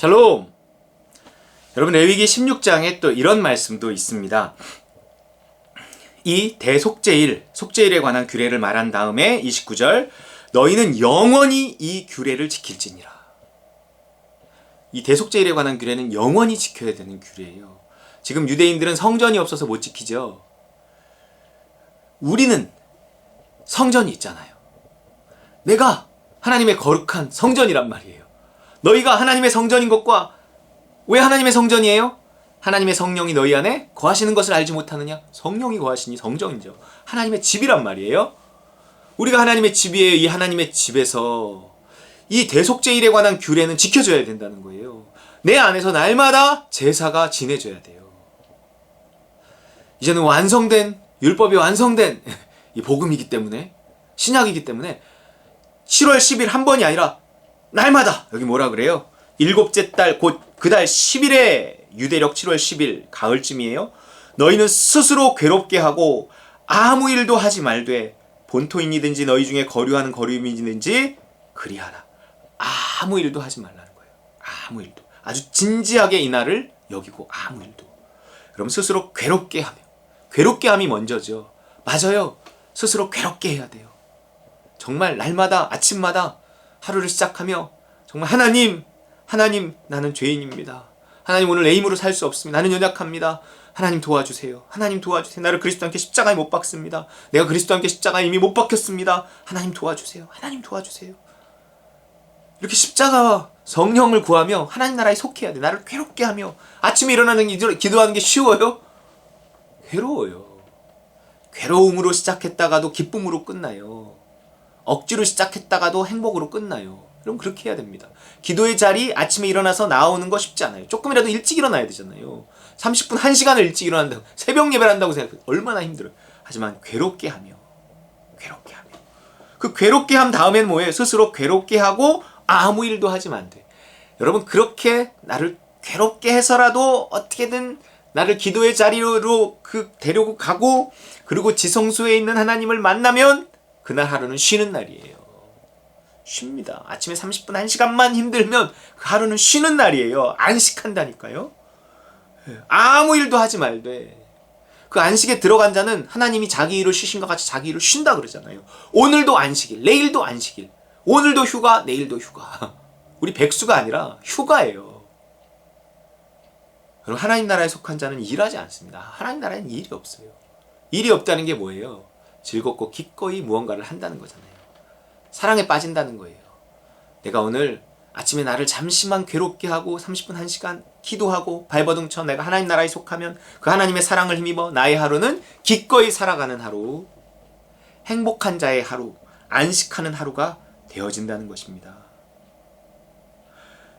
샬롬! 여러분, 레위기 16장에 또 이런 말씀도 있습니다. 이 대속죄일, 속죄일에 관한 규례를 말한 다음에 29절, 너희는 영원히 이 규례를 지킬지니라. 이 대속죄일에 관한 규례는 영원히 지켜야 되는 규례예요. 지금 유대인들은 성전이 없어서 못 지키죠. 우리는 성전이 있잖아요. 내가 하나님의 거룩한 성전이란 말이에요. 너희가 하나님의 성전인 것과 왜 하나님의 성전이에요? 하나님의 성령이 너희 안에 거하시는 것을 알지 못하느냐? 성령이 거하시니 성전이죠. 하나님의 집이란 말이에요. 우리가 하나님의 집이에요. 이 하나님의 집에서 이 대속죄일에 관한 규례는 지켜줘야 된다는 거예요. 내 안에서 날마다 제사가 지내줘야 돼요. 이제는 완성된, 율법이 완성된 이 복음이기 때문에, 신약이기 때문에 7월 10일 한 번이 아니라 날마다, 여기 뭐라 그래요? 일곱째 달 곧 그 달 10일에 유대력 7월 10일 가을쯤이에요. 너희는 스스로 괴롭게 하고 아무 일도 하지 말되 본토인이든지 너희 중에 거류하는 거류민이든지 그리하라. 아무 일도 하지 말라는 거예요. 아무 일도. 아주 진지하게 이 날을 여기고 아무 일도. 그럼 스스로 괴롭게 하며, 괴롭게 함이 먼저죠. 맞아요. 스스로 괴롭게 해야 돼요. 정말 날마다 아침마다 하루를 시작하며 정말 하나님 나는 죄인입니다. 하나님 오늘 내 힘으로 살 수 없습니다. 나는 연약합니다. 하나님 도와주세요. 하나님 도와주세요. 나를 그리스도와 함께 십자가에 못 박습니다. 내가 그리스도와 함께 십자가에 이미 못 박혔습니다. 하나님 도와주세요. 하나님 도와주세요. 이렇게 십자가와 성령을 구하며 하나님 나라에 속해야 돼. 나를 괴롭게 하며 아침에 일어나는 기도하는 게 쉬워요? 괴로워요. 괴로움으로 시작했다가도 기쁨으로 끝나요. 억지로 시작했다가도 행복으로 끝나요. 그럼 그렇게 해야 됩니다. 기도의 자리 아침에 일어나서 나오는 거 쉽지 않아요. 조금이라도 일찍 일어나야 되잖아요. 30분, 1시간을 일찍 일어난다고, 새벽 예배를 한다고 생각해요. 얼마나 힘들어요. 하지만 괴롭게 하며 그 괴롭게 함 다음엔 뭐예요? 스스로 괴롭게 하고 아무 일도 하지만 안 돼. 여러분, 그렇게 나를 괴롭게 해서라도 어떻게든 나를 기도의 자리로 데리고 가고, 그리고 지성소에 있는 하나님을 만나면 그날 하루는 쉬는 날이에요. 쉽니다. 아침에 30분 1시간만 힘들면 그 하루는 쉬는 날이에요. 안식한다니까요. 아무 일도 하지 말되 그 안식에 들어간 자는 하나님이 자기 일을 쉬신 것 같이 자기 일을 쉰다 그러잖아요. 오늘도 안식일, 내일도 안식일, 오늘도 휴가, 내일도 휴가. 우리 백수가 아니라 휴가예요. 그럼 하나님 나라에 속한 자는 일하지 않습니다. 하나님 나라에는 일이 없어요. 일이 없다는 게 뭐예요? 즐겁고 기꺼이 무언가를 한다는 거잖아요. 사랑에 빠진다는 거예요. 내가 오늘 아침에 나를 잠시만 괴롭게 하고 30분 1시간 기도하고 발버둥 쳐 내가 하나님 나라에 속하면 그 하나님의 사랑을 힘입어 나의 하루는 기꺼이 살아가는 하루, 행복한 자의 하루, 안식하는 하루가 되어진다는 것입니다.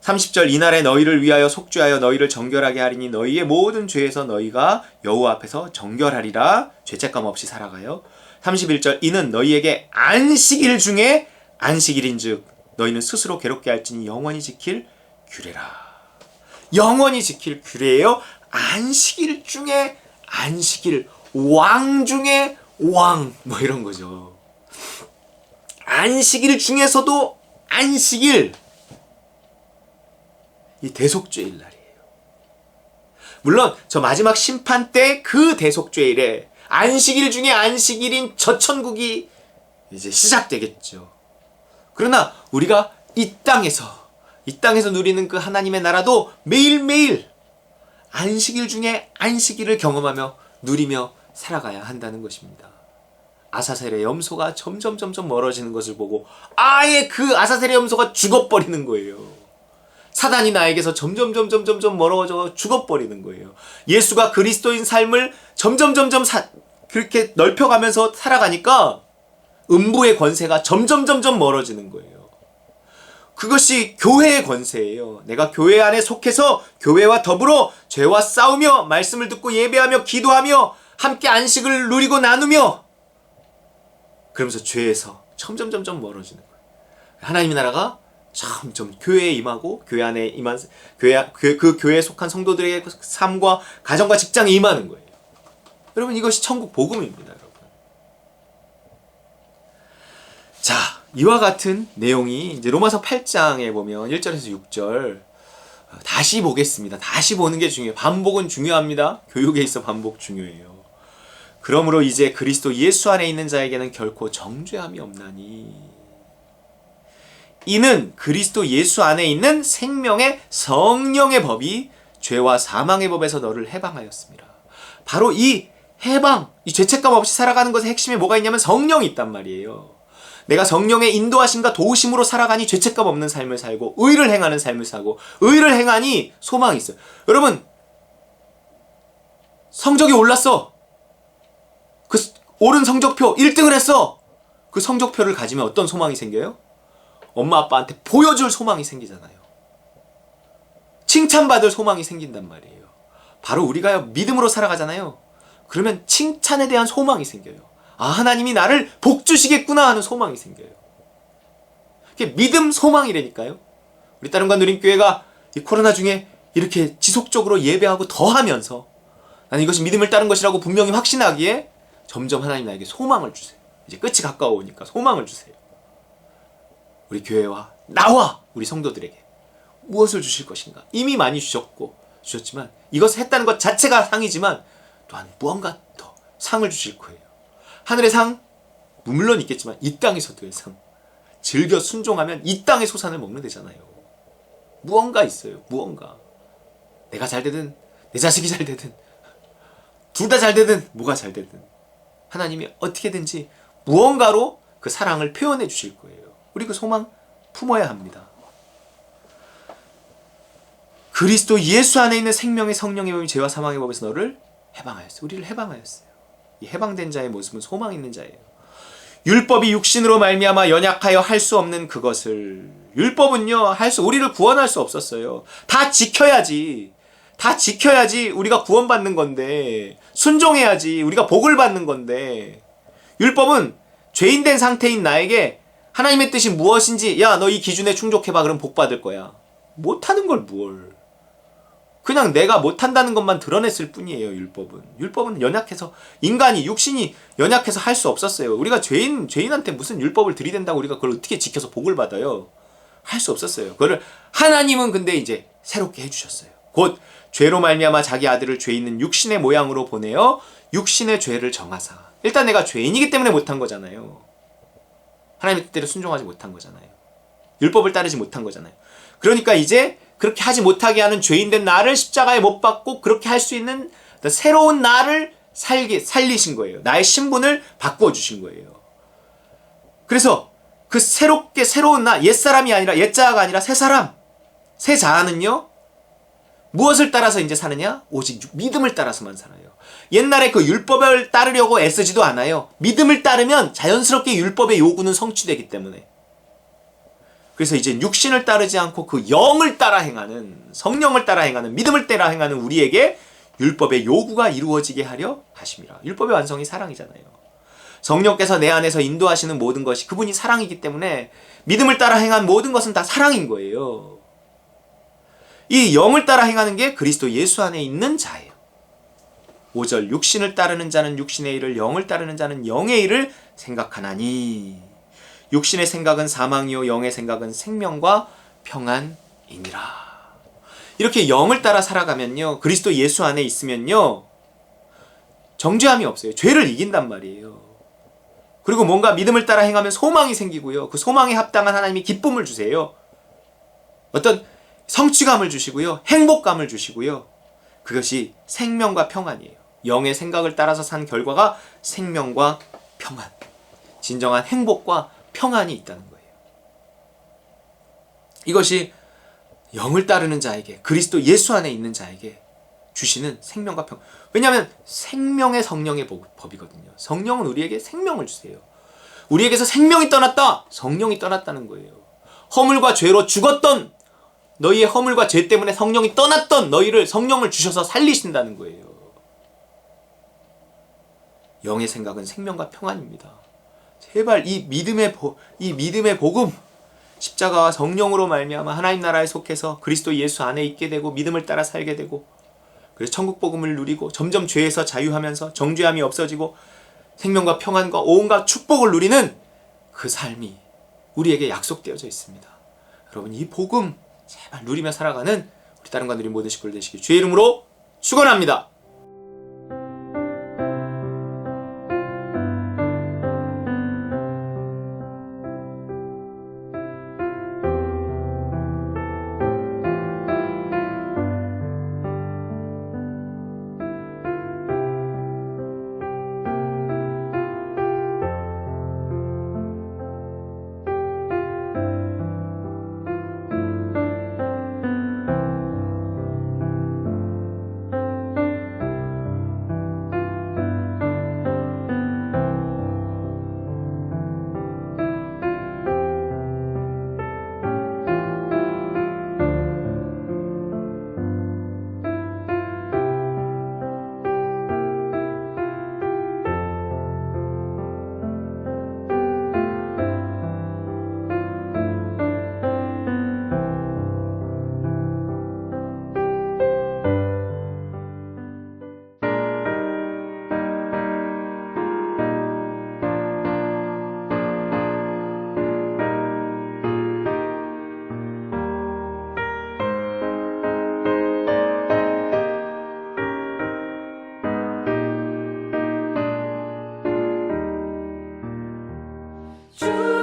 30절, 이날에 너희를 위하여 속죄하여 너희를 정결하게 하리니 너희의 모든 죄에서 너희가 여호와 앞에서 정결하리라. 죄책감 없이 살아가요. 31절, 이는 너희에게 안식일 중에 안식일인즉 너희는 스스로 괴롭게 할지니 영원히 지킬 규례라. 영원히 지킬 규례예요. 안식일 중에 안식일, 왕 중에 왕, 뭐 이런 거죠. 안식일 중에서도 안식일, 이 대속죄일 날이에요. 물론 저 마지막 심판 때 그 대속죄일에 안식일 중에 안식일인 저 천국이 이제 시작되겠죠. 그러나 우리가 이 땅에서 누리는 그 하나님의 나라도 매일매일 안식일 중에 안식일을 경험하며 누리며 살아가야 한다는 것입니다. 아사셀의 염소가 점점 멀어지는 것을 보고 아예 그 아사셀의 염소가 죽어버리는 거예요. 사단이 나에게서 점점 멀어져 죽어버리는 거예요. 예수가 그리스도인 삶을 점점 그렇게 넓혀가면서 살아가니까 음부의 권세가 점점 멀어지는 거예요. 그것이 교회의 권세예요. 내가 교회 안에 속해서 교회와 더불어 죄와 싸우며 말씀을 듣고 예배하며 기도하며 함께 안식을 누리고 나누며 그러면서 죄에서 점점 멀어지는 거예요. 하나님의 나라가 점점 교회에 임하고 교회 안에 임한 그 교회에 속한 성도들의 삶과 가정과 직장에 임하는 거예요. 여러분, 이것이 천국 복음입니다, 여러분. 자, 이와 같은 내용이 이제 로마서 8장에 보면 1절에서 6절 다시 보겠습니다. 다시 보는 게 중요해요. 반복은 중요합니다. 교육에 있어 반복 중요해요. 그러므로 이제 그리스도 예수 안에 있는 자에게는 결코 정죄함이 없나니 이는 그리스도 예수 안에 있는 생명의 성령의 법이 죄와 사망의 법에서 너를 해방하였습니다. 바로 이 해방, 이 죄책감 없이 살아가는 것의 핵심에 뭐가 있냐면 성령이 있단 말이에요. 내가 성령의 인도하심과 도우심으로 살아가니 죄책감 없는 삶을 살고 의를 행하는 삶을 살고 의를 행하니 소망이 있어요. 여러분 성적이 올랐어. 그 오른 성적표 1등을 했어. 그 성적표를 가지면 어떤 소망이 생겨요? 엄마 아빠한테 보여줄 소망이 생기잖아요. 칭찬받을 소망이 생긴단 말이에요. 바로 우리가 믿음으로 살아가잖아요. 그러면 칭찬에 대한 소망이 생겨요. 아, 하나님이 나를 복 주시겠구나 하는 소망이 생겨요. 그게 믿음 소망이라니까요. 우리 따름과 누림교회가 이 코로나 중에 이렇게 지속적으로 예배하고 더하면서 나는 이것이 믿음을 따른 것이라고 분명히 확신하기에 점점 하나님 나에게 소망을 주세요. 이제 끝이 가까워오니까 소망을 주세요. 우리 교회와 나와 우리 성도들에게 무엇을 주실 것인가? 이미 많이 주셨지만 이것을 했다는 것 자체가 상이지만 또한 무언가 더 상을 주실 거예요. 하늘의 상 물론 있겠지만 이 땅에서도의 상. 즐겨 순종하면 이 땅의 소산을 먹는 데잖아요. 무언가 있어요. 무언가. 내가 잘 되든 내 자식이 잘 되든 둘 다 잘 되든 뭐가 잘 되든 하나님이 어떻게든지 무언가로 그 사랑을 표현해 주실 거예요. 우리 그 소망 품어야 합니다. 그리스도 예수 안에 있는 생명의 성령의 법이 죄와 사망의 법에서 너를 해방하였어요. 우리를 해방하였어요. 이 해방된 자의 모습은 소망 있는 자예요. 율법이 육신으로 말미암아 연약하여 할 수 없는 그것을 율법은요 우리를 구원할 수 없었어요. 다 지켜야지 우리가 구원받는 건데 순종해야지 우리가 복을 받는 건데 율법은 죄인된 상태인 나에게 하나님의 뜻이 무엇인지 야 너 이 기준에 충족해봐 그럼 복 받을 거야. 못하는 걸 뭘 그냥 내가 못한다는 것만 드러냈을 뿐이에요. 율법은 연약해서 인간이 육신이 연약해서 할 수 없었어요. 우리가 죄인한테 무슨 율법을 들이댄다고 우리가 그걸 어떻게 지켜서 복을 받아요. 할 수 없었어요. 그거를 하나님은 근데 이제 새롭게 해주셨어요. 곧 죄로 말미암아 자기 아들을 죄 있는 육신의 모양으로 보내어 육신의 죄를 정하사. 일단 내가 죄인이기 때문에 못한 거잖아요. 하나님의 뜻대로 순종하지 못한 거잖아요. 율법을 따르지 못한 거잖아요. 그러니까 이제 그렇게 하지 못하게 하는 죄인된 나를 십자가에 못 박고 그렇게 할 수 있는 새로운 나를 살리신 거예요. 나의 신분을 바꿔주신 거예요. 그래서 그 새로운 나, 옛사람이 아니라 옛자아가 아니라 새사람, 새자아는요 무엇을 따라서 이제 사느냐? 오직 믿음을 따라서만 살아요. 옛날에 그 율법을 따르려고 애쓰지도 않아요. 믿음을 따르면 자연스럽게 율법의 요구는 성취되기 때문에. 그래서 이제 육신을 따르지 않고 그 영을 따라 행하는, 성령을 따라 행하는, 믿음을 따라 행하는 우리에게 율법의 요구가 이루어지게 하려 하심이라. 율법의 완성이 사랑이잖아요. 성령께서 내 안에서 인도하시는 모든 것이 그분이 사랑이기 때문에 믿음을 따라 행한 모든 것은 다 사랑인 거예요. 이 영을 따라 행하는 게 그리스도 예수 안에 있는 자예요. 5절 육신을 따르는 자는 육신의 일을, 영을 따르는 자는 영의 일을 생각하나니 육신의 생각은 사망이요 영의 생각은 생명과 평안이니라. 이렇게 영을 따라 살아가면요, 그리스도 예수 안에 있으면요 정죄함이 없어요. 죄를 이긴단 말이에요. 그리고 뭔가 믿음을 따라 행하면 소망이 생기고요, 그 소망에 합당한 하나님이 기쁨을 주세요. 어떤 성취감을 주시고요, 행복감을 주시고요, 그것이 생명과 평안이에요. 영의 생각을 따라서 산 결과가 생명과 평안, 진정한 행복과 평안이 있다는 거예요. 이것이 영을 따르는 자에게, 그리스도 예수 안에 있는 자에게 주시는 생명과 평안. 왜냐하면 생명의 성령의 법이거든요. 성령은 우리에게 생명을 주세요. 우리에게서 생명이 떠났다, 성령이 떠났다는 거예요. 허물과 죄로 죽었던 너희의 허물과 죄 때문에 성령이 떠났던 너희를 성령을 주셔서 살리신다는 거예요. 영의 생각은 생명과 평안입니다. 제발 이 믿음의 복음, 십자가와 성령으로 말미암아 하나님 나라에 속해서 그리스도 예수 안에 있게 되고 믿음을 따라 살게 되고, 그래서 천국 복음을 누리고 점점 죄에서 자유하면서 정죄함이 없어지고 생명과 평안과 온갖 축복을 누리는 그 삶이 우리에게 약속되어져 있습니다. 여러분, 이 복음 제발 누리며 살아가는 우리 다른 관들이 모든 식구를 되시길 주의 이름으로 축원합니다. 주